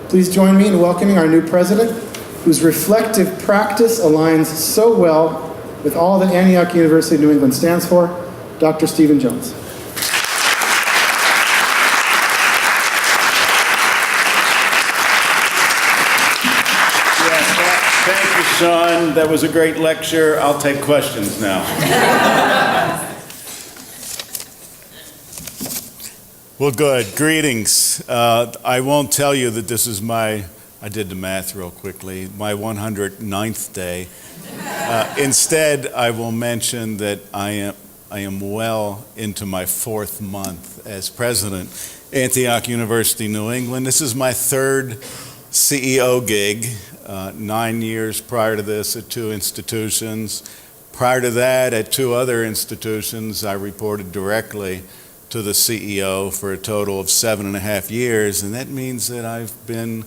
Please join me in welcoming our new president, whose reflective practice aligns so well with all that Antioch University New England stands for, Dr. Stephen Jones. Thank you, Sean. That was a great lecture. I'll take questions now. Well, good. Greetings. I won't tell you that this is I did the math real quickly, my 109th day. Instead, I will mention that I am well into my 4th month as president, Antioch University New England. This is my 3rd CEO gig, 9 years prior to this at 2 institutions. Prior to that, at 2 other institutions, I reported directly to the CEO for a total of 7.5 years, and that means that I've been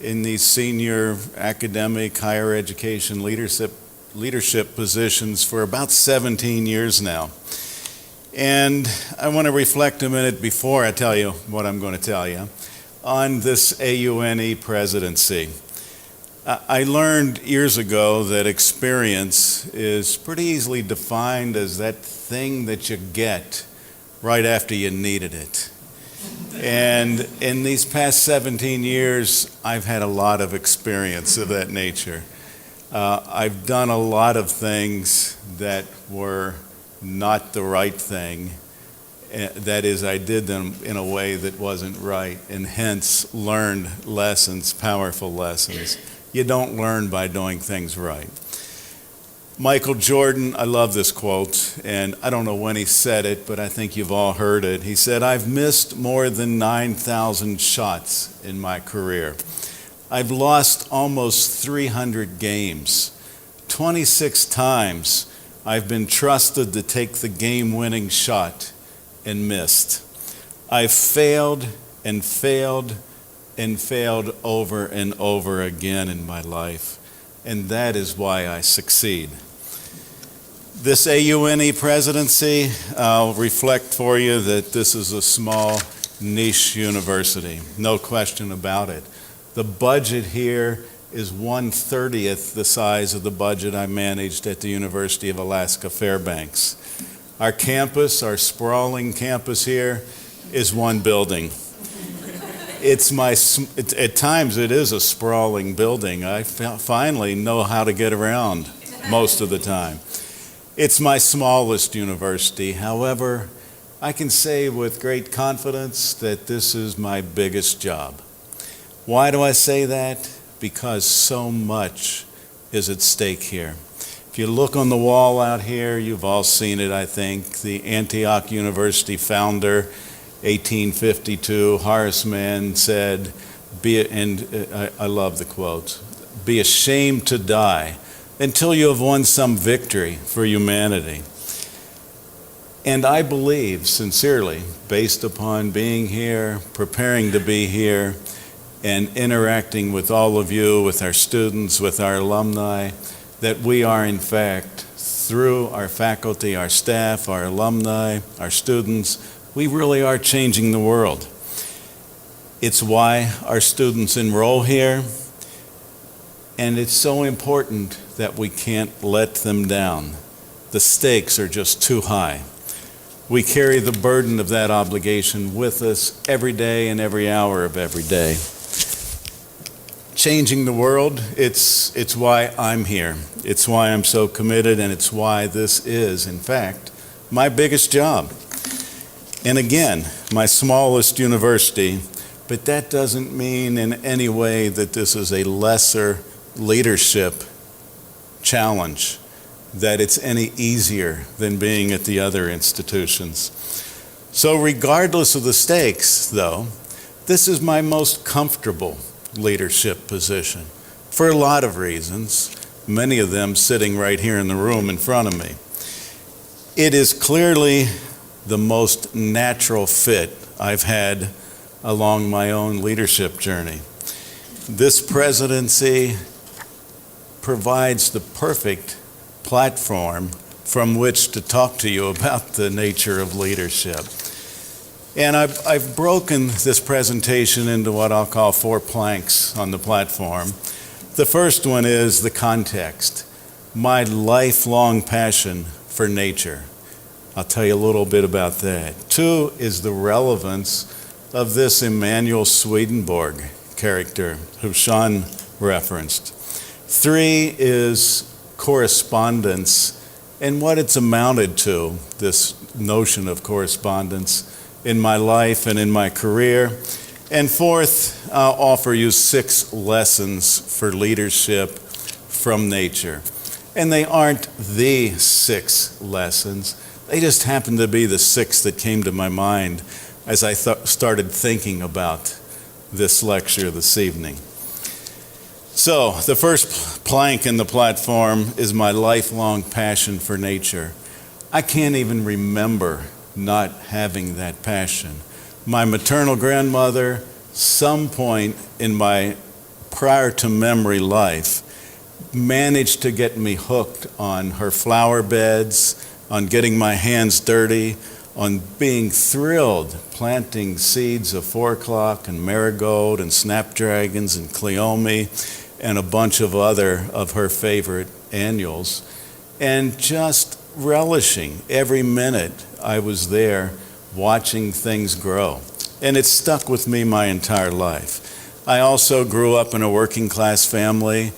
in these senior academic higher education leadership positions for about 17 years now. And I want to reflect a minute before I tell you what I'm going to tell you on this AUNE presidency. I learned years ago that experience is pretty easily defined as that thing that you get right after you needed it. And in these past 17 years, I've had a lot of experience of that nature. I've done a lot of things that were not the right thing. That is, I did them in a way that wasn't right, and hence learned lessons, powerful lessons. You don't learn by doing things right. Michael Jordan, I love this quote, and I don't know when he said it, but I think you've all heard it. He said, "I've missed more than 9,000 shots in my career. I've lost almost 300 games. 26 times I've been trusted to take the game-winning shot and missed. I've failed and failed and failed over and over again in my life, and that is why I succeed." This AUNE presidency, I'll reflect for you that this is a small niche university, no question about it. The budget here is 1/30th the size of the budget I managed at the University of Alaska Fairbanks. Our campus, our sprawling campus here, is one building. At times it is a sprawling building. I finally know how to get around most of the time. It's my smallest university. However, I can say with great confidence that this is my biggest job. Why do I say that? Because so much is at stake here. If you look on the wall out here, you've all seen it, I think. The Antioch University founder, 1852, Horace Mann said, I love the quote, "Be ashamed to die until you have won some victory for humanity." And I believe sincerely, based upon being here, preparing to be here, and interacting with all of you, with our students, with our alumni, that we are in fact, through our faculty, our staff, our alumni, our students, we really are changing the world. It's why our students enroll here, and it's so important that we can't let them down. The stakes are just too high. We carry the burden of that obligation with us every day and every hour of every day. Changing the world, it's why I'm here. It's why I'm so committed, and it's why this is, in fact, my biggest job. And again, my smallest university, but that doesn't mean in any way that this is a lesser leadership challenge, that it's any easier than being at the other institutions. So regardless of the stakes, though, this is my most comfortable leadership position for a lot of reasons, many of them sitting right here in the room in front of me. It is clearly the most natural fit I've had along my own leadership journey. This presidency provides the perfect platform from which to talk to you about the nature of leadership. And I've broken this presentation into what I'll call 4 planks on the platform. The first one is the context, my lifelong passion for nature. I'll tell you a little bit about that. 2 is the relevance of this Emanuel Swedenborg character who Sean referenced. 3 is correspondence and what it's amounted to, this notion of correspondence in my life and in my career. And 4th, I'll offer you 6 lessons for leadership from nature. And they aren't the 6 lessons. They just happen to be the 6 that came to my mind as I started thinking about this lecture this evening. So, the first plank in the platform is my lifelong passion for nature. I can't even remember not having that passion. My maternal grandmother, some point in my prior to memory life, managed to get me hooked on her flower beds, on getting my hands dirty, on being thrilled planting seeds of 4 o'clock and marigold and snapdragons and cleome and a bunch of other of her favorite annuals, and just relishing every minute I was there watching things grow. And it stuck with me my entire life. I also grew up in a working class family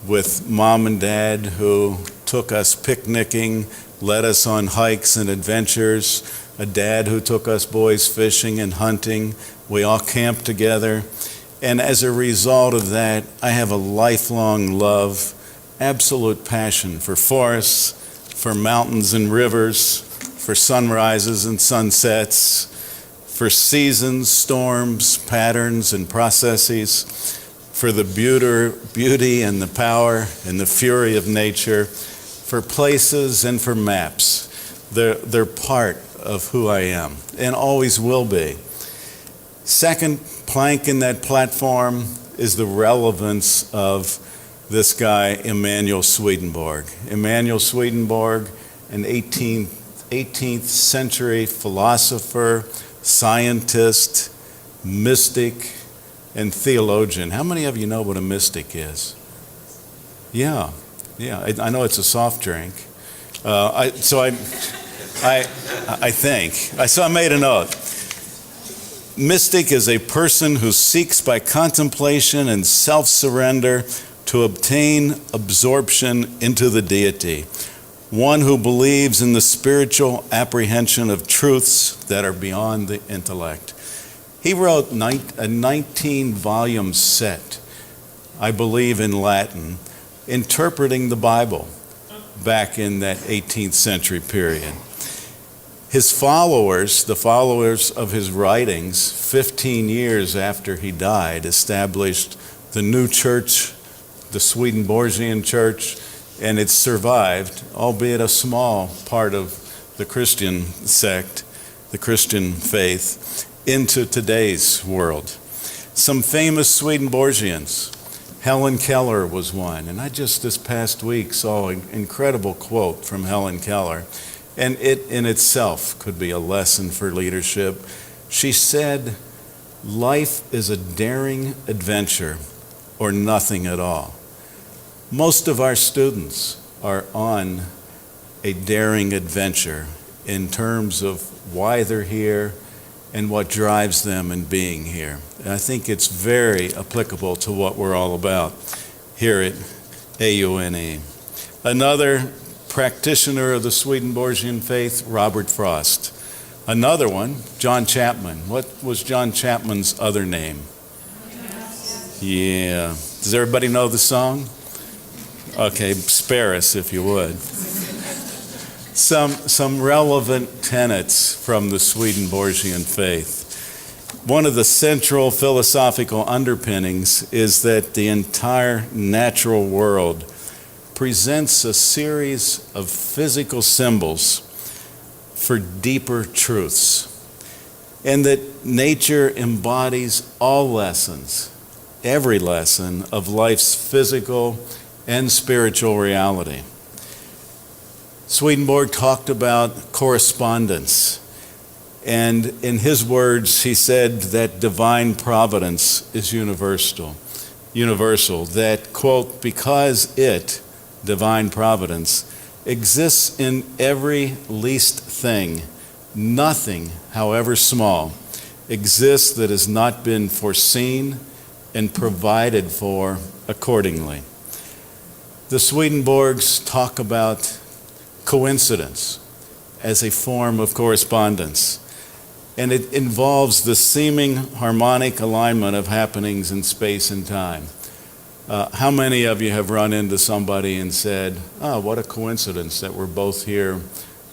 with mom and dad who took us picnicking, led us on hikes and adventures, a dad who took us boys fishing and hunting. We all camped together. And as a result of that, I have a lifelong love, absolute passion for forests, for mountains and rivers, for sunrises and sunsets, for seasons, storms, patterns, and processes, for the beauty and the power and the fury of nature, for places and for maps. They're part of who I am and always will be. Second plank in that platform is the relevance of this guy, Emanuel Swedenborg. Emanuel Swedenborg, an 18th century philosopher, scientist, mystic, and theologian. How many of you know what a mystic is? Yeah, I know it's a soft drink. I think. So I made a note. Mystic is a person who seeks by contemplation and self-surrender to obtain absorption into the deity. One who believes in the spiritual apprehension of truths that are beyond the intellect. He wrote a 19-volume set, I believe in Latin, interpreting the Bible back in that 18th century period. His followers, the followers of his writings, 15 years after he died, established the new church, the Swedenborgian church, and it survived, albeit a small part of the Christian sect, the Christian faith, into today's world. Some famous Swedenborgians. Helen Keller was one, and I just this past week saw an incredible quote from Helen Keller, and it in itself could be a lesson for leadership. She said, "Life is a daring adventure or nothing at all." Most of our students are on a daring adventure in terms of why they're here and what drives them in being here. And I think it's very applicable to what we're all about here at AUNE. Another practitioner of the Swedenborgian faith, Robert Frost. Another one, John Chapman. What was John Chapman's other name? Yeah. Does everybody know the song? Okay, spare us if you would. Some relevant tenets from the Swedenborgian faith. One of the central philosophical underpinnings is that the entire natural world presents a series of physical symbols for deeper truths, and that nature embodies all lessons, every lesson of life's physical and spiritual reality. Swedenborg talked about correspondence, And in his words, he said that divine providence is universal, that, quote, because it, divine providence, exists in every least thing, nothing, however small, exists that has not been foreseen and provided for accordingly. The Swedenborgs talk about coincidence as a form of correspondence, and it involves the seeming harmonic alignment of happenings in space and time. How many of you have run into somebody and said, "Oh, what a coincidence that we're both here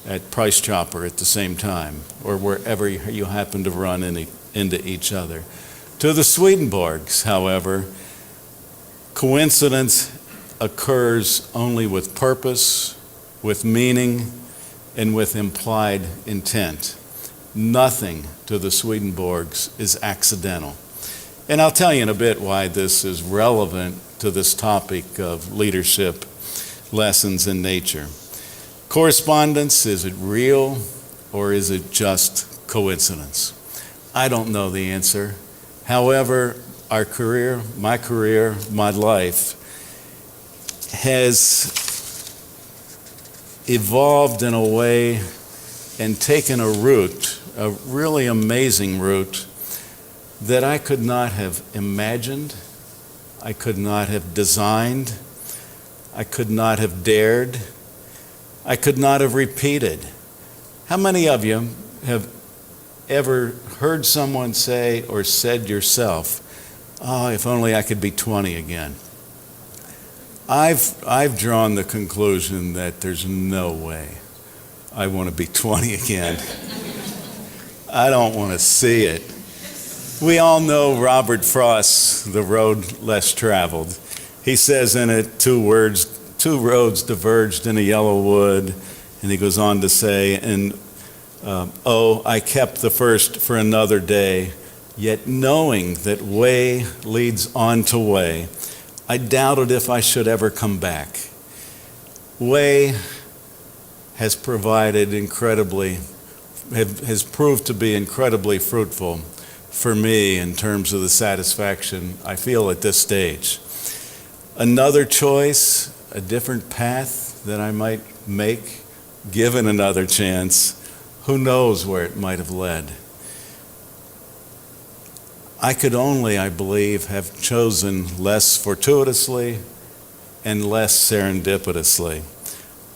at Price Chopper at the same time," or wherever you happen to run into each other? To the Swedenborgs, however, coincidence occurs only with purpose, with meaning, and with implied intent. Nothing to the Swedenborgs is accidental. And I'll tell you in a bit why this is relevant to this topic of leadership lessons in nature. Correspondence, is it real or is it just coincidence? I don't know the answer. However, my life has evolved in a way and taken a route, a really amazing route, that I could not have imagined, I could not have designed, I could not have dared, I could not have repeated. How many of you have ever heard someone say or said yourself, "Oh, if only I could be 20 again"? I've drawn the conclusion that there's no way I want to be 20 again. I don't want to see it. We all know Robert Frost's The Road Less Traveled. He says in it, two roads diverged in a yellow wood, and he goes on to say, "Oh, I kept the first for another day, yet knowing that way leads on to way, I doubted if I should ever come back." Way has proved to be incredibly fruitful for me in terms of the satisfaction I feel at this stage. Another choice, a different path that I might make, given another chance, who knows where it might have led. I could only, I believe, have chosen less fortuitously and less serendipitously.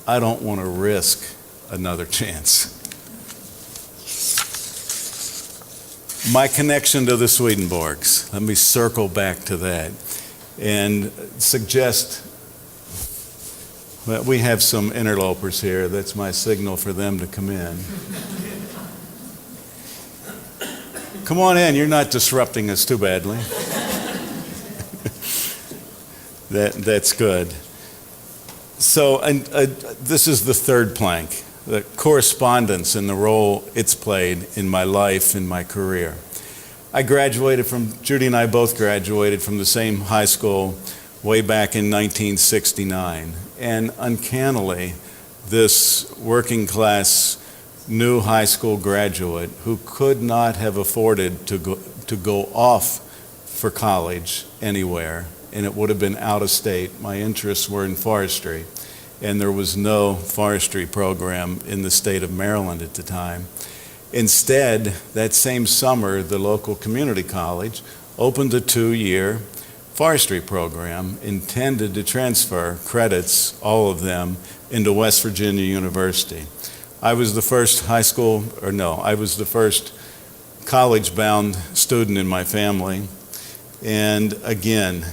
I don't want to risk another chance. My connection to the Swedenborgs, let me circle back to that and suggest that we have some interlopers here. That's my signal for them to come in. Come on in, you're not disrupting us too badly. That's good. So this is the third plank, the correspondence and the role it's played in my life, in my career. Judy and I both graduated from the same high school way back in 1969. And uncannily, this working class new high school graduate who could not have afforded to go off for college anywhere, and it would have been out of state. My interests were in forestry, and there was no forestry program in the state of Maryland at the time. Instead, that same summer, the local community college opened a 2-year forestry program intended to transfer credits, all of them, into West Virginia University. I was the first college-bound student in my family. And again,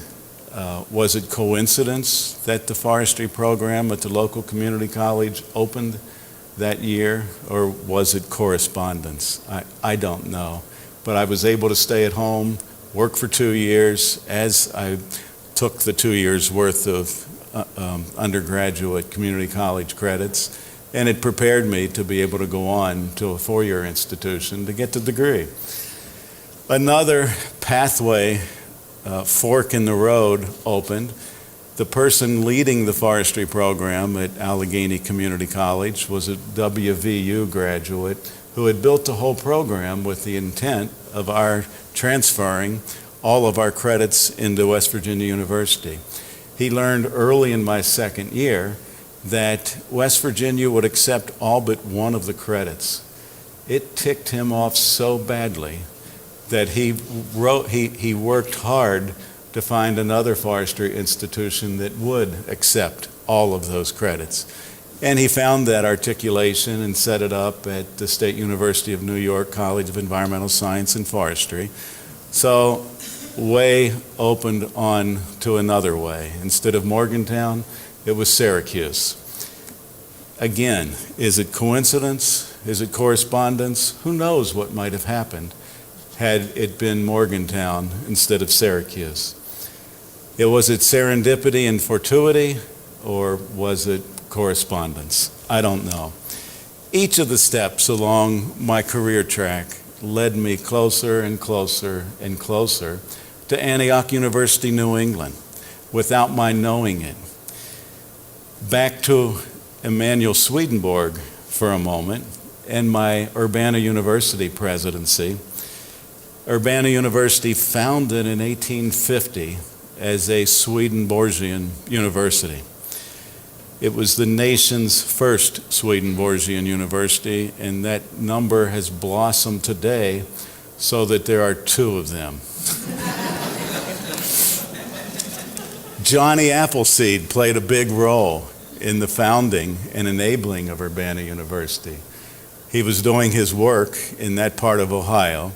was it coincidence that the forestry program at the local community college opened that year, or was it correspondence? I don't know. But I was able to stay at home, work for 2 years as I took the 2 years worth of undergraduate community college credits, and it prepared me to be able to go on to a 4-year institution to get the degree. Another pathway, fork in the road, opened. The person leading the forestry program at Allegheny Community College was a WVU graduate who had built the whole program with the intent of our transferring all of our credits into West Virginia University. He learned early in my second year that West Virginia would accept all but one of the credits. It ticked him off so badly that he worked hard to find another forestry institution that would accept all of those credits. And he found that articulation and set it up at the State University of New York College of Environmental Science and Forestry. So way opened on to another way. Instead of Morgantown, it was Syracuse. Again, is it coincidence? Is it correspondence? Who knows what might have happened had it been Morgantown instead of Syracuse? Was it serendipity and fortuity, or was it correspondence? I don't know. Each of the steps along my career track led me closer and closer and closer to Antioch University New England without my knowing it. Back to Emanuel Swedenborg for a moment and my Urbana University presidency. Urbana University, founded in 1850 as a Swedenborgian university. It was the nation's first Swedenborgian university, and that number has blossomed today so that there are two of them. Johnny Appleseed played a big role in the founding and enabling of Urbana University. He was doing his work in that part of Ohio,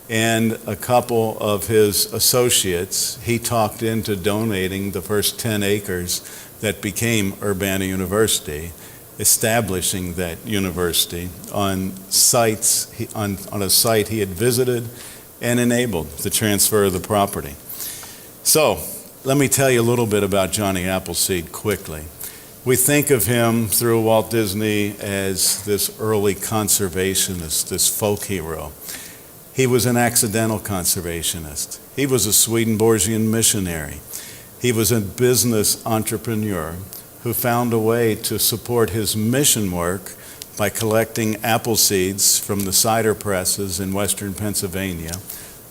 and a couple of his associates he talked into donating the first 10 acres that became Urbana University, establishing that university on sites on a site he had visited and enabled the transfer of the property. So let me tell you a little bit about Johnny Appleseed quickly. We think of him through Walt Disney as this early conservationist, this folk hero. He was an accidental conservationist. He was a Swedenborgian missionary. He was a business entrepreneur who found a way to support his mission work by collecting apple seeds from the cider presses in western Pennsylvania,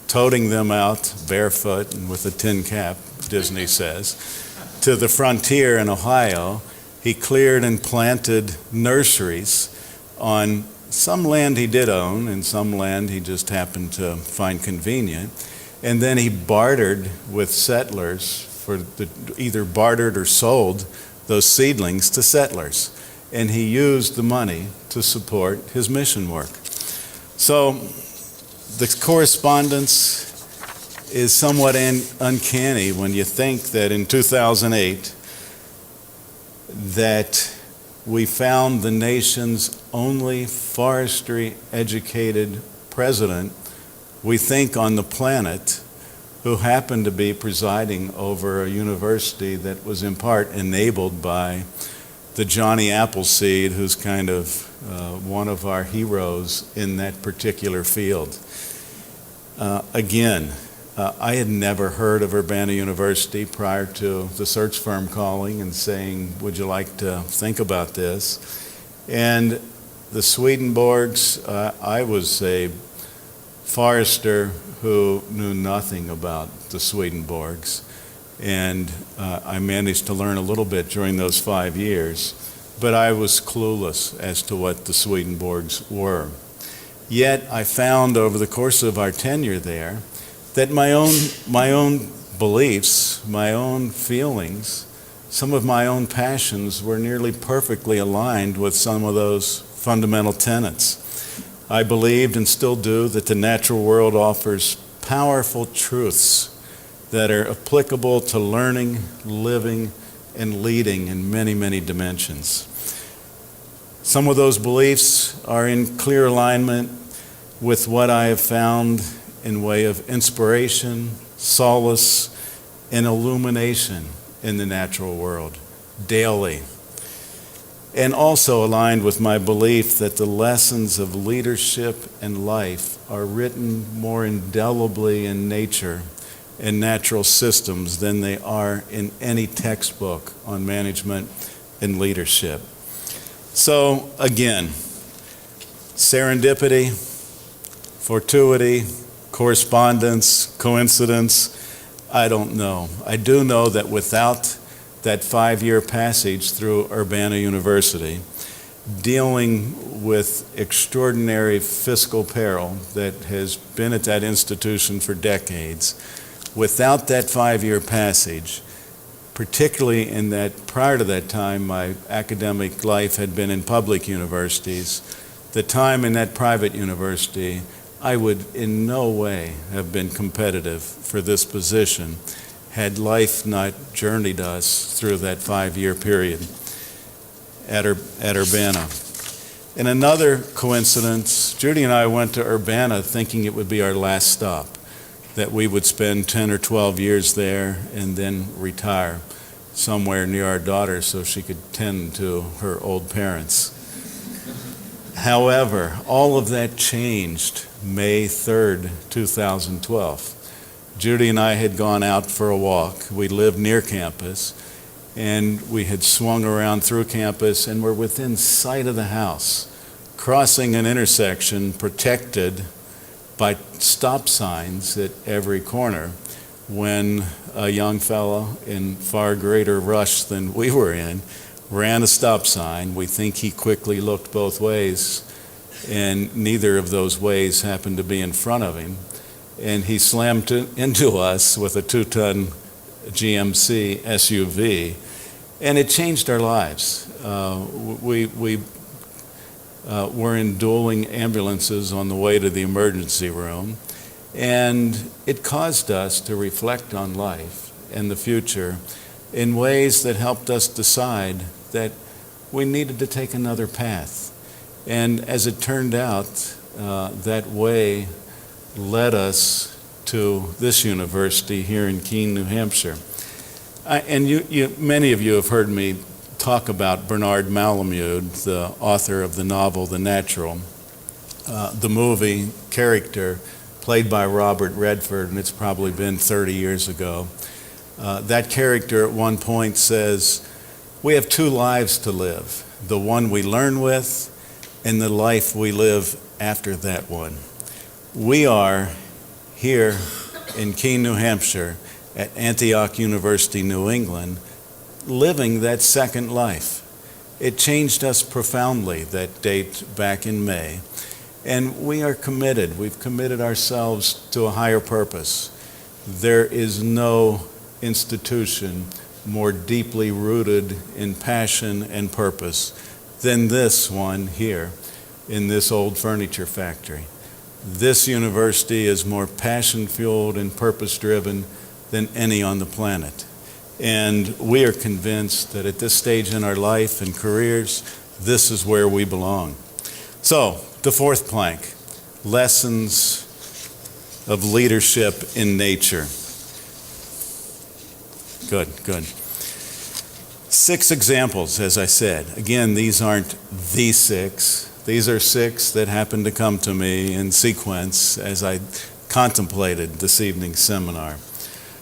toting them out barefoot and with a tin cap, Disney says, to the frontier in Ohio. He cleared and planted nurseries on some land he did own and some land he just happened to find convenient. And then he bartered with settlers either bartered or sold those seedlings to settlers. And he used the money to support his mission work. So the correspondence is somewhat uncanny when you think that in 2008 that we found the nation's only forestry educated president, we think, on the planet, who happened to be presiding over a university that was in part enabled by the Johnny Appleseed, who's kind of one of our heroes in that particular field. I had never heard of Urbana University prior to the search firm calling and saying, would you like to think about this? And the Swedenborgs, I was a forester who knew nothing about the Swedenborgs. And I managed to learn a little bit during those 5 years, but I was clueless as to what the Swedenborgs were. Yet I found over the course of our tenure there that my own beliefs, my own feelings, some of my own passions were nearly perfectly aligned with some of those fundamental tenets. I believed and still do that the natural world offers powerful truths that are applicable to learning, living, and leading in many, many dimensions. Some of those beliefs are in clear alignment with what I have found in way of inspiration, solace, and illumination in the natural world daily. And also aligned with my belief that the lessons of leadership and life are written more indelibly in nature and natural systems than they are in any textbook on management and leadership. So again, serendipity, fortuity, correspondence, coincidence, I don't know. I do know that without that 5-year passage through Urbana University, dealing with extraordinary fiscal peril that has been at that institution for decades, without that 5-year passage, particularly in that prior to that time, my academic life had been in public universities. The time in that private university, I would in no way have been competitive for this position had life not journeyed us through that 5-year period at Urbana. In another coincidence, Judy and I went to Urbana thinking it would be our last stop, that we would spend 10 or 12 years there and then retire somewhere near our daughter so she could tend to her old parents. However, all of that changed May 3rd, 2012. Judy and I had gone out for a walk. We lived near campus, and we had swung around through campus and were within sight of the house, crossing an intersection protected by stop signs at every corner, when a young fellow in far greater rush than we were in ran a stop sign. We think he quickly looked both ways, and neither of those ways happened to be in front of him, and he slammed into us with a 2-ton GMC SUV, and it changed our lives. We were in dueling ambulances on the way to the emergency room, and it caused us to reflect on life and the future in ways that helped us decide that we needed to take another path. And as it turned out, that way led us to this university here in Keene, New Hampshire. Many of you have heard me talk about Bernard Malamud, the author of the novel The Natural. The movie character played by Robert Redford, and it's probably been 30 years ago. That character at one point says, "We have 2 lives to live, the one we learn with and the life we live after that one." We are here in Keene, New Hampshire at Antioch University New England, living that second life. It changed us profoundly, that date back in May. And we are committed. We've committed ourselves to a higher purpose. There is no institution more deeply rooted in passion and purpose than this one here in this old furniture factory. This university is more passion-fueled and purpose-driven than any on the planet. And we are convinced that at this stage in our life and careers, this is where we belong. So, the fourth plank, lessons of leadership in nature. Good. 6 examples, as I said. Again, these aren't the 6. These are 6 that happened to come to me in sequence as I contemplated this evening's seminar.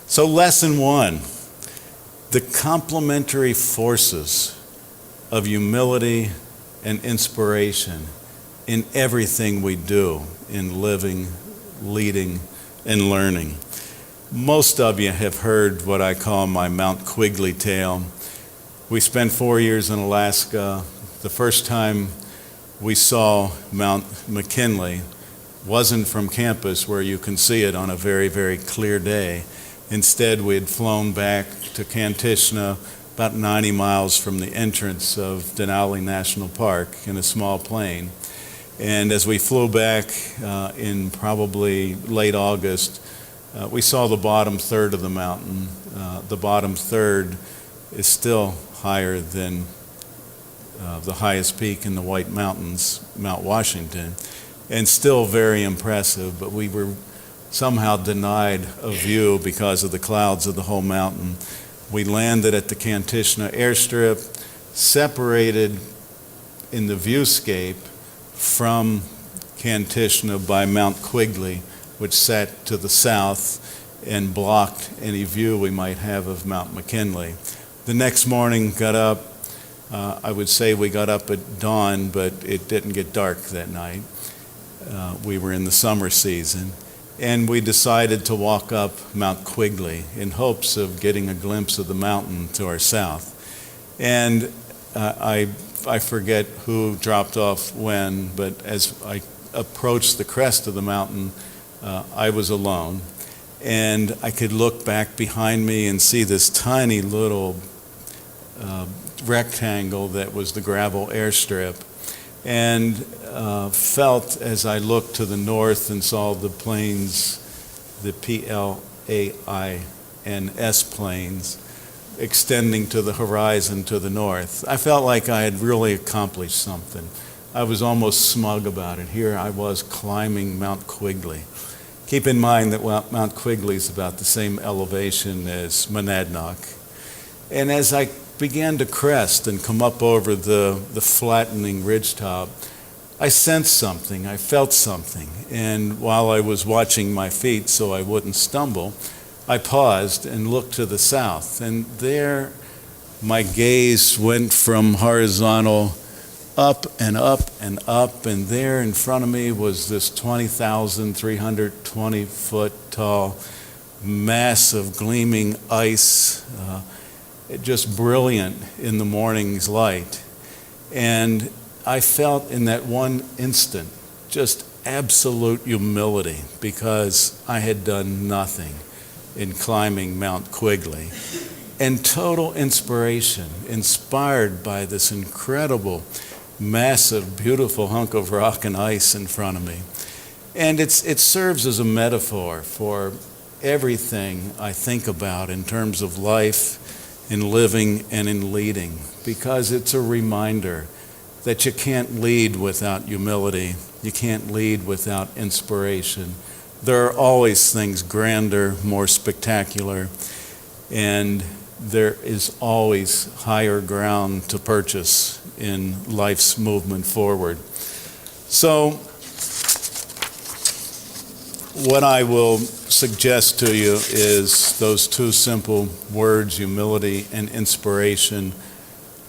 So lesson 1, the complementary forces of humility and inspiration in everything we do in living, leading, and learning. Most of you have heard what I call my Mount Quigley tale. We spent 4 years in Alaska. The first time we saw Mount McKinley wasn't from campus where you can see it on a very, very clear day. Instead, we had flown back to Kantishna, about 90 miles from the entrance of Denali National Park, in a small plane. And as we flew back in probably late August, we saw the bottom third of the mountain. The bottom third is still higher than the highest peak in the White Mountains, Mount Washington, and still very impressive, but we were somehow denied a view because of the clouds of the whole mountain. We landed at the Kantishna airstrip, separated in the viewscape from Kantishna by Mount Quigley, which sat to the south, and blocked any view we might have of Mount McKinley. The next morning, got up. I would say we got up at dawn, but it didn't get dark that night. We were in the summer season. And we decided to walk up Mount Quigley in hopes of getting a glimpse of the mountain to our south. And I forget who dropped off when, but as I approached the crest of the mountain, I was alone. And I could look back behind me and see this tiny little rectangle that was the gravel airstrip. And felt as I looked to the north and saw the plains, the PLAINS plains, extending to the horizon to the north. I felt like I had really accomplished something. I was almost smug about it. Here I was climbing Mount Quigley. Keep in mind that Mount Quigley is about the same elevation as Monadnock. And as I began to crest and come up over the flattening ridgetop, I sensed something, I felt something. And while I was watching my feet so I wouldn't stumble, I paused and looked to the south. And there my gaze went from horizontal up and up and up. And there in front of me was this 20,320 foot tall mass of gleaming ice, just brilliant in the morning's light. And I felt in that one instant just absolute humility because I had done nothing in climbing Mount Quigley, and total inspiration, inspired by this incredible, massive, beautiful hunk of rock and ice in front of me. And it serves as a metaphor for everything I think about in terms of life, in living and in leading, because it's a reminder that you can't lead without humility. You can't lead without inspiration. There are always things grander, more spectacular, and there is always higher ground to purchase in life's movement forward. So, what I will suggest to you is those two simple words, humility and inspiration.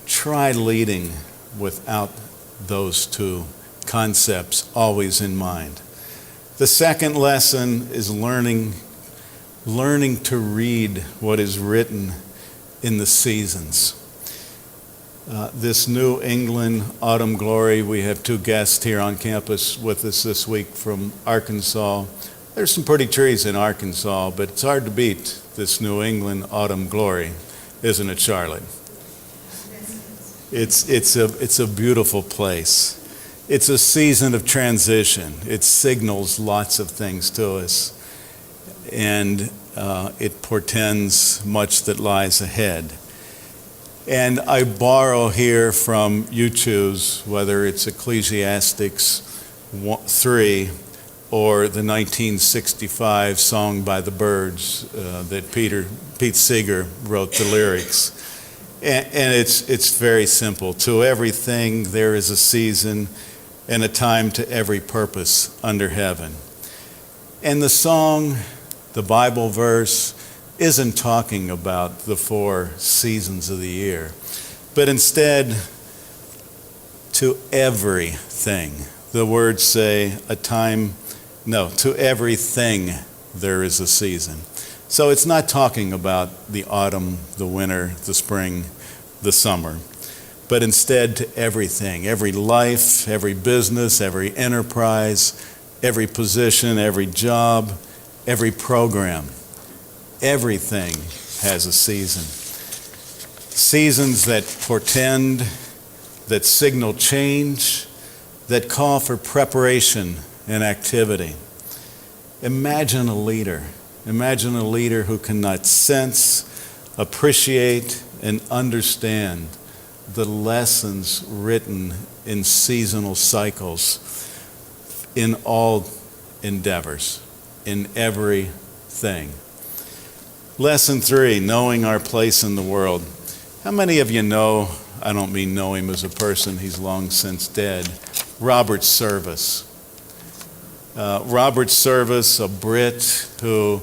Try leading without those two concepts always in mind. The second lesson is learning to read what is written in the seasons. This New England autumn glory, we have two guests here on campus with us this week from Arkansas. There's some pretty trees in Arkansas, but it's hard to beat this New England autumn glory, isn't it, Charlotte? It's a beautiful place. It's a season of transition. It signals lots of things to us, and it portends much that lies ahead. And I borrow here from you choose, whether it's Ecclesiastes 3 or the 1965 song by the Byrds that Pete Seeger wrote the lyrics. And it's very simple. To everything there is a season and a time to every purpose under heaven. And the song, the Bible verse, isn't talking about the 4 seasons of the year, but instead to everything. The words say to everything there is a season. So it's not talking about the autumn, the winter, the spring, the summer, but instead to everything, every life, every business, every enterprise, every position, every job, every program. Everything has a season. Seasons that portend, that signal change, that call for preparation and activity. Imagine a leader who cannot sense, appreciate, and understand the lessons written in seasonal cycles in all endeavors, in everything. Lesson 3, knowing our place in the world. How many of you know, I don't mean know him as a person, he's long since dead, Robert Service. Robert Service, a Brit who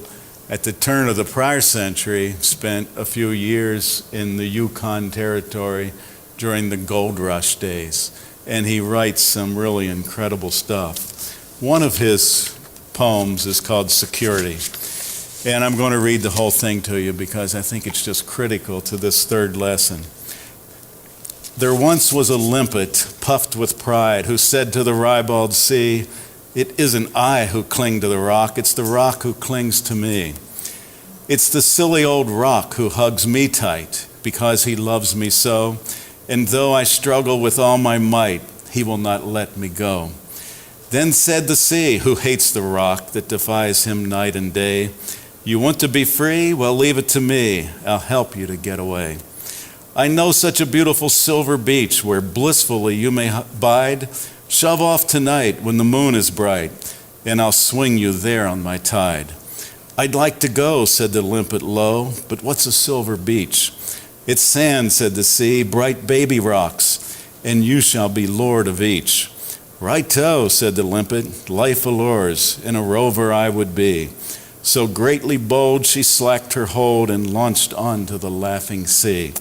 at the turn of the prior century, spent a few years in the Yukon Territory during the gold rush days. And he writes some really incredible stuff. One of his poems is called Security. And I'm going to read the whole thing to you because I think it's just critical to this third lesson. There once was a limpet puffed with pride who said to the ribald sea, "It isn't I who cling to the rock, it's the rock who clings to me. It's the silly old rock who hugs me tight because he loves me so, and though I struggle with all my might, he will not let me go." Then said the sea, who hates the rock that defies him night and day, "You want to be free? Well, leave it to me. I'll help you to get away. I know such a beautiful silver beach where blissfully you may bide. Shove off tonight when the moon is bright, and I'll swing you there on my tide." "I'd like to go," said the limpet low, "but what's a silver beach?" "It's sand," said the sea, "bright baby rocks, and you shall be lord of each." "Right-o," said the limpet, "life allures, and a rover I would be." So greatly bold she slacked her hold and launched on to the laughing sea.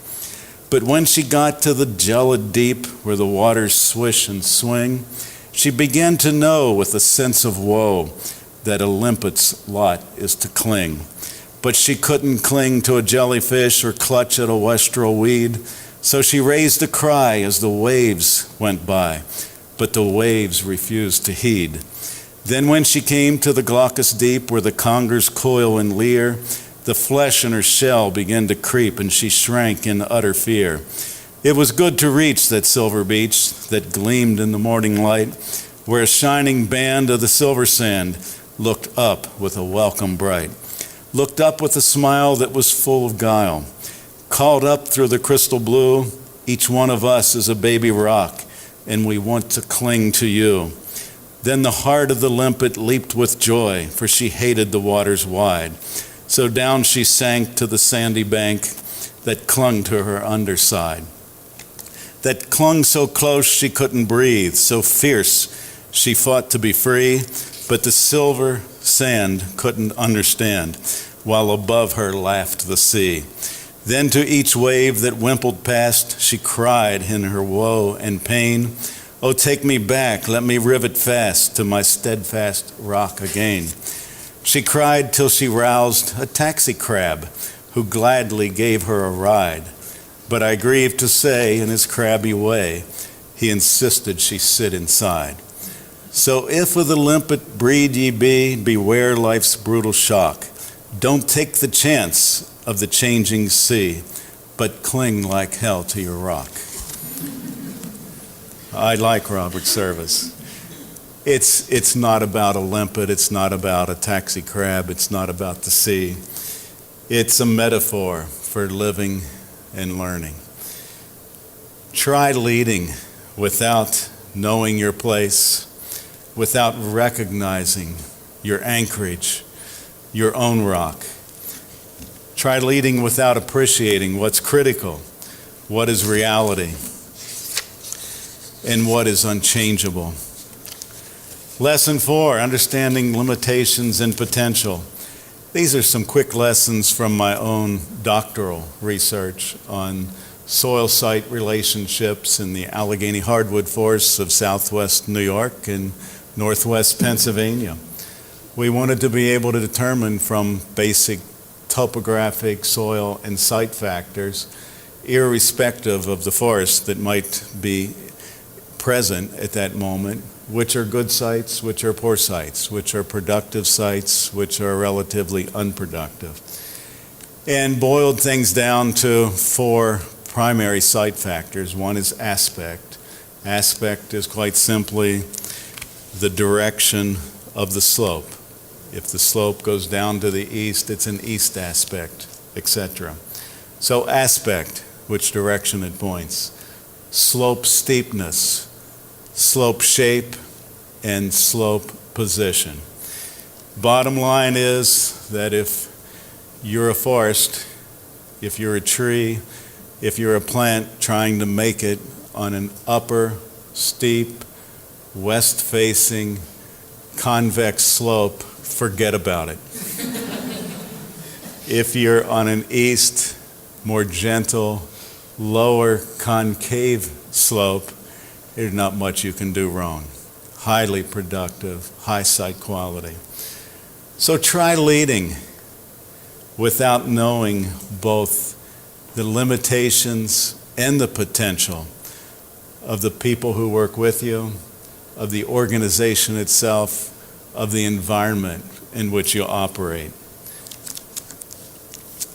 But when she got to the gelid deep where the waters swish and swing, she began to know with a sense of woe that a limpet's lot is to cling. But she couldn't cling to a jellyfish or clutch at a wastrel weed, so she raised a cry as the waves went by, but the waves refused to heed. Then when she came to the glaucous deep where the congers coil and leer, the flesh in her shell began to creep, and she shrank in utter fear. It was good to reach that silver beach that gleamed in the morning light, where a shining band of the silver sand looked up with a welcome bright, looked up with a smile that was full of guile, called up through the crystal blue, "Each one of us is a baby rock, and we want to cling to you." Then the heart of the limpet leaped with joy, for she hated the waters wide. So down she sank to the sandy bank that clung to her underside, that clung so close she couldn't breathe, so fierce she fought to be free, but the silver sand couldn't understand, while above her laughed the sea. Then to each wave that wimpled past, she cried in her woe and pain, "Oh, take me back, let me rivet fast to my steadfast rock again." She cried till she roused a taxi crab who gladly gave her a ride. But I grieve to say, in his crabby way, he insisted she sit inside. So if of the limpet breed ye be, beware life's brutal shock. Don't take the chance of the changing sea, but cling like hell to your rock. I like Robert Service. It's not about a limpet, it's not about a taxi crab, it's not about the sea. It's a metaphor for living and learning. Try leading without knowing your place, without recognizing your anchorage, your own rock. Try leading without appreciating what's critical, what is reality, and what is unchangeable. Lesson 4, understanding limitations and potential. These are some quick lessons from my own doctoral research on soil-site relationships in the Allegheny Hardwood forests of southwest New York and northwest Pennsylvania. We wanted to be able to determine from basic topographic, soil, and site factors, irrespective of the forest that might be present at that moment, which are good sites, which are poor sites, which are productive sites, which are relatively unproductive. And boiled things down to 4 primary site factors. One is aspect. Aspect is quite simply the direction of the slope. If the slope goes down to the east, it's an east aspect, etc. So aspect, which direction it points. Slope steepness, slope shape, and slope position. Bottom line is that if you're a forest, if you're a tree, if you're a plant trying to make it on an upper, steep, west-facing, convex slope, forget about it. If you're on an east, more gentle, lower concave slope, there's not much you can do wrong. Highly productive, high site quality. So try leading without knowing both the limitations and the potential of the people who work with you, of the organization itself, of the environment in which you operate.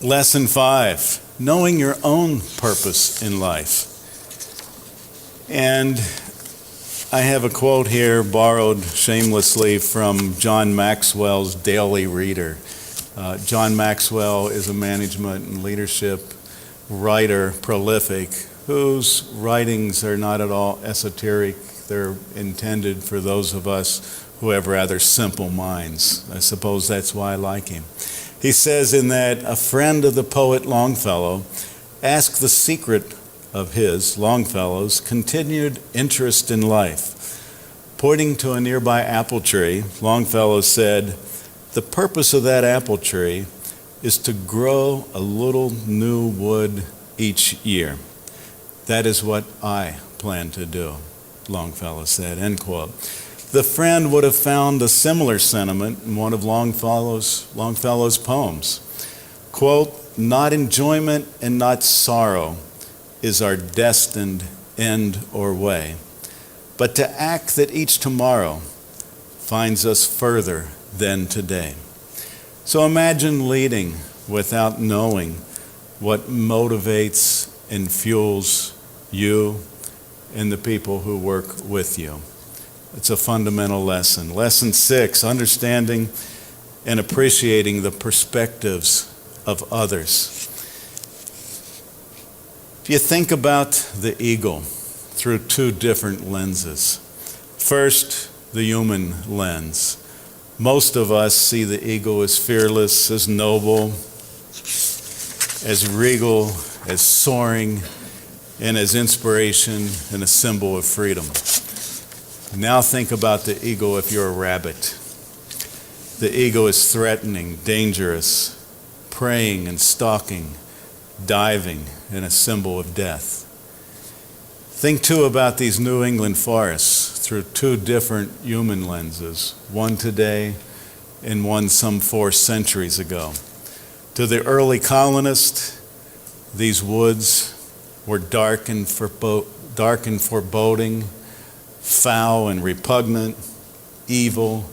Lesson 5, knowing your own purpose in life. And I have a quote here borrowed shamelessly from John Maxwell's Daily Reader. John Maxwell is a management and leadership writer, prolific, whose writings are not at all esoteric. They're intended for those of us who have rather simple minds. I suppose that's why I like him. He says in that, a friend of the poet Longfellow asked the secret of his, Longfellow's, continued interest in life. Pointing to a nearby apple tree, Longfellow said, "The purpose of that apple tree is to grow a little new wood each year. That is what I plan to do," Longfellow said, end quote. The friend would have found a similar sentiment in one of Longfellow's poems. Quote, "Not enjoyment and not sorrow is our destined end or way, but to act that each tomorrow finds us further than today." So imagine leading without knowing what motivates and fuels you and the people who work with you. It's a fundamental lesson. Lesson 6, understanding and appreciating the perspectives of others. If you think about the eagle through two different lenses. First, the human lens. Most of us see the eagle as fearless, as noble, as regal, as soaring, and as inspiration and a symbol of freedom. Now think about the eagle if you're a rabbit. The eagle is threatening, dangerous, preying and stalking, diving, and a symbol of death. Think too about these New England forests through two different human lenses, one today and one some 4 centuries ago. To the early colonist, these woods were dark and foreboding, foul and repugnant, evil,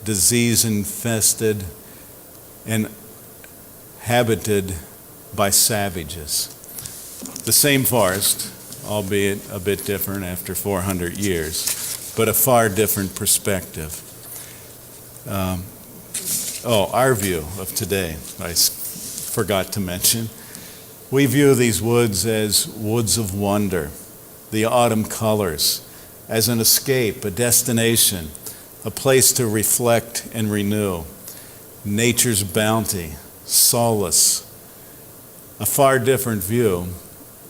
disease-infested, and habited by savages. The same forest, albeit a bit different after 400 years, but a far different perspective. Our view of today, I forgot to mention. We view these woods as woods of wonder, the autumn colors, as an escape, a destination, a place to reflect and renew, nature's bounty, solace, a far different view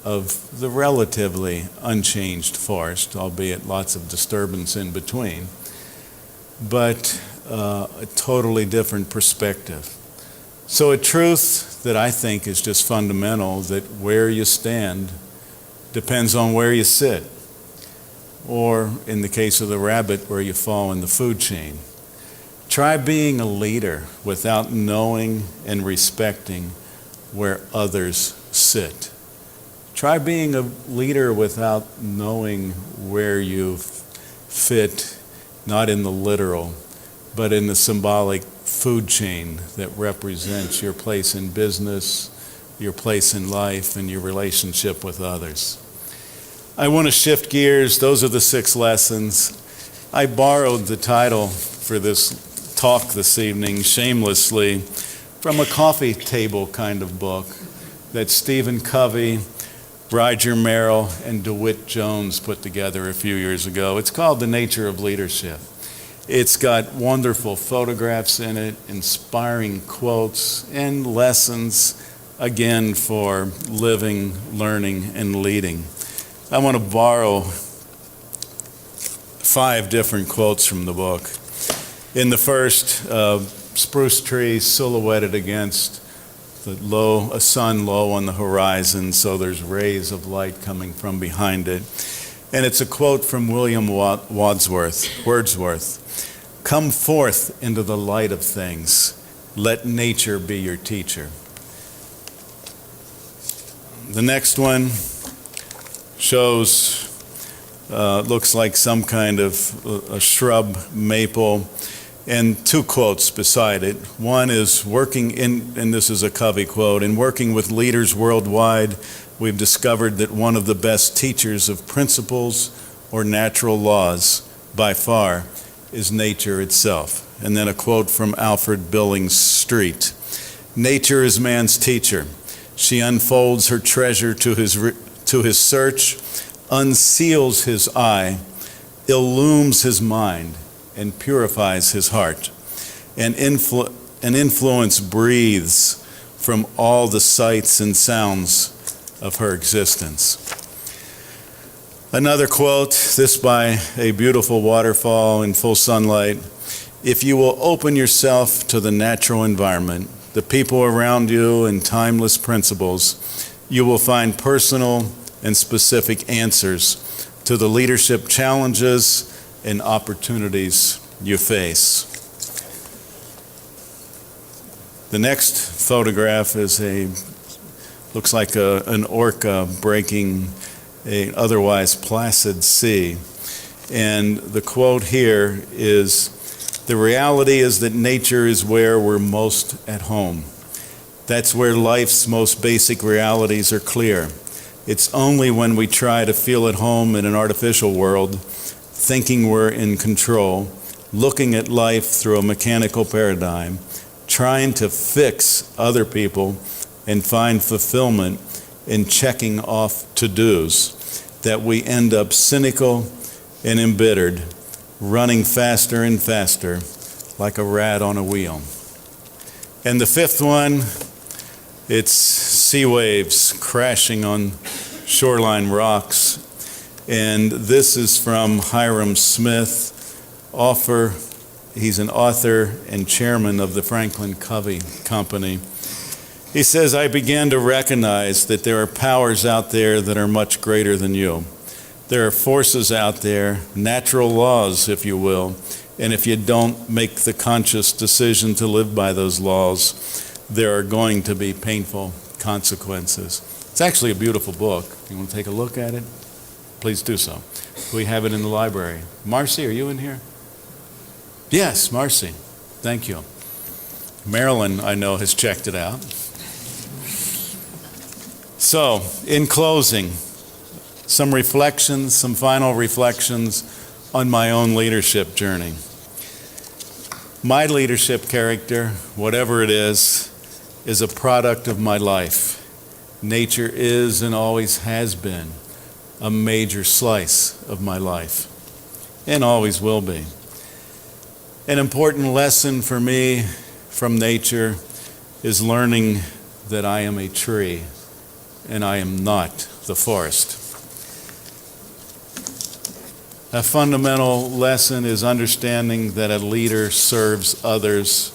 of the relatively unchanged forest, albeit lots of disturbance in between, but a totally different perspective. So a truth that I think is just fundamental, that where you stand depends on where you sit, or in the case of the rabbit, where you fall in the food chain. Try being a leader without knowing and respecting where others sit. Try being a leader without knowing where you fit, not in the literal, but in the symbolic food chain that represents your place in business, your place in life, and your relationship with others. I want to shift gears. Those are the 6 lessons. I borrowed the title for this talk this evening, shamelessly, from a coffee table kind of book that Stephen Covey, Roger Merrill, and DeWitt Jones put together a few years ago. It's called The Nature of Leadership. It's got wonderful photographs in it, inspiring quotes, and lessons, again, for living, learning, and leading. I want to borrow 5 different quotes from the book. In the first, spruce trees silhouetted against a sun low on the horizon, so there's rays of light coming from behind it. And it's a quote from William Wordsworth. Come forth into the light of things. Let nature be your teacher. The next one shows, looks like some kind of a shrub maple, and two quotes beside it. One is and this is a Covey quote, in working with leaders worldwide, we've discovered that one of the best teachers of principles or natural laws by far is nature itself. And then a quote from Alfred Billings Street. Nature is man's teacher. She unfolds her treasure to his search, unseals his eye, illumes his mind, and purifies his heart. And influence breathes from all the sights and sounds of her existence. Another quote, this by a beautiful waterfall in full sunlight. If you will open yourself to the natural environment, the people around you, and timeless principles, you will find personal and specific answers to the leadership challenges and opportunities you face. The next photograph looks like an orca breaking an otherwise placid sea. And the quote here is, the reality is that nature is where we're most at home. That's where life's most basic realities are clear. It's only when we try to feel at home in an artificial world, thinking we're in control, looking at life through a mechanical paradigm, trying to fix other people and find fulfillment in checking off to-dos, that we end up cynical and embittered, running faster and faster like a rat on a wheel. And the fifth one, it's sea waves crashing on shoreline rocks. And this is from Hiram Smith, he's an author and chairman of the Franklin Covey Company. He says, I began to recognize that there are powers out there that are much greater than you. There are forces out there, natural laws, if you will, and if you don't make the conscious decision to live by those laws, there are going to be painful consequences. It's actually a beautiful book. You want to take a look at it? Please do so. We have it in the library. Marcy, are you in here? Yes, Marcy. Thank you. Marilyn, I know, has checked it out. So, in closing, some final reflections on my own leadership journey. My leadership character, whatever it is a product of my life. Nature is and always has been a major slice of my life, and always will be. An important lesson for me from nature is learning that I am a tree and I am not the forest. A fundamental lesson is understanding that a leader serves others,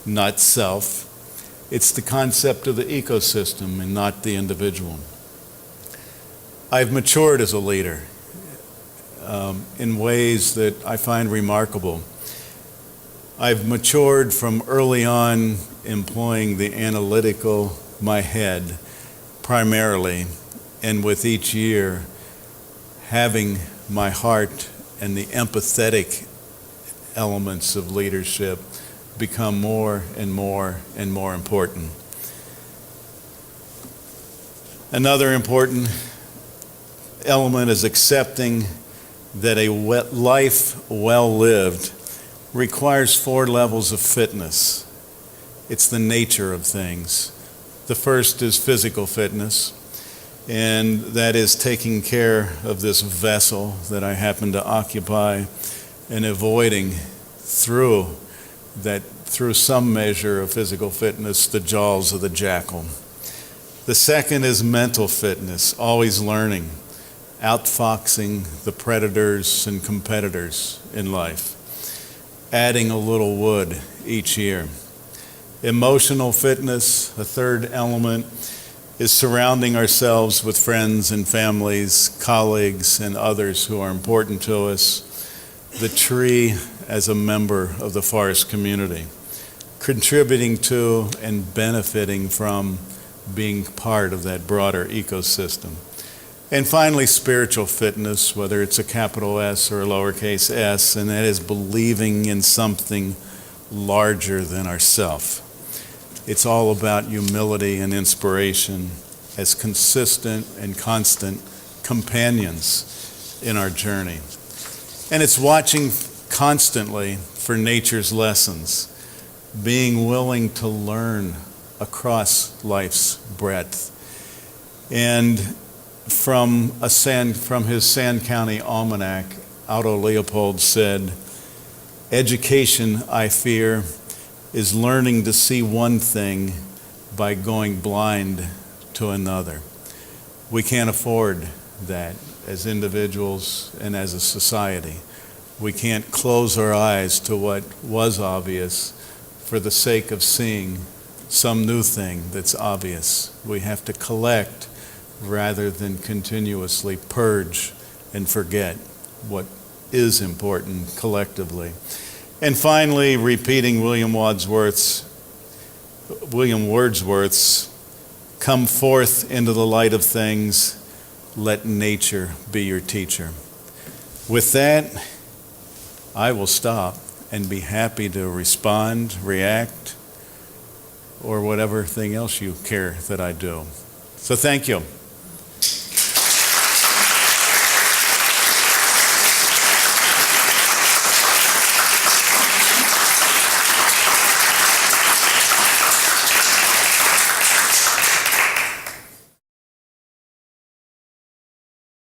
not self. It's the concept of the ecosystem and not the individual. I've matured as a leader in ways that I find remarkable. I've matured from early on employing the analytical, my head, primarily, and with each year having my heart and the empathetic elements of leadership become more and more and more important. Another important element is accepting that a life well lived requires 4 levels of fitness. It's the nature of things. The first is physical fitness, and that is taking care of this vessel that I happen to occupy and avoiding through some measure of physical fitness the jaws of the jackal. The second is mental fitness, always learning, outfoxing the predators and competitors in life, adding a little wood each year. Emotional fitness, a third element, is surrounding ourselves with friends and families, colleagues, and others who are important to us. The tree as a member of the forest community, contributing to and benefiting from being part of that broader ecosystem. And finally, spiritual fitness, whether it's a capital S or a lowercase s, and that is believing in something larger than ourself. It's all about humility and inspiration as consistent and constant companions in our journey. And it's watching constantly for nature's lessons, being willing to learn across life's breadth. And from his Sand County Almanac, Otto Leopold said, "Education, I fear, is learning to see one thing by going blind to another." We can't afford that as individuals and as a society. We can't close our eyes to what was obvious for the sake of seeing some new thing that's obvious. We have to collect rather than continuously purge and forget what is important collectively. And finally, repeating William Wordsworth's, "Come forth into the light of things, let nature be your teacher." With that, I will stop and be happy to respond, react, or whatever thing else you care that I do. So thank you.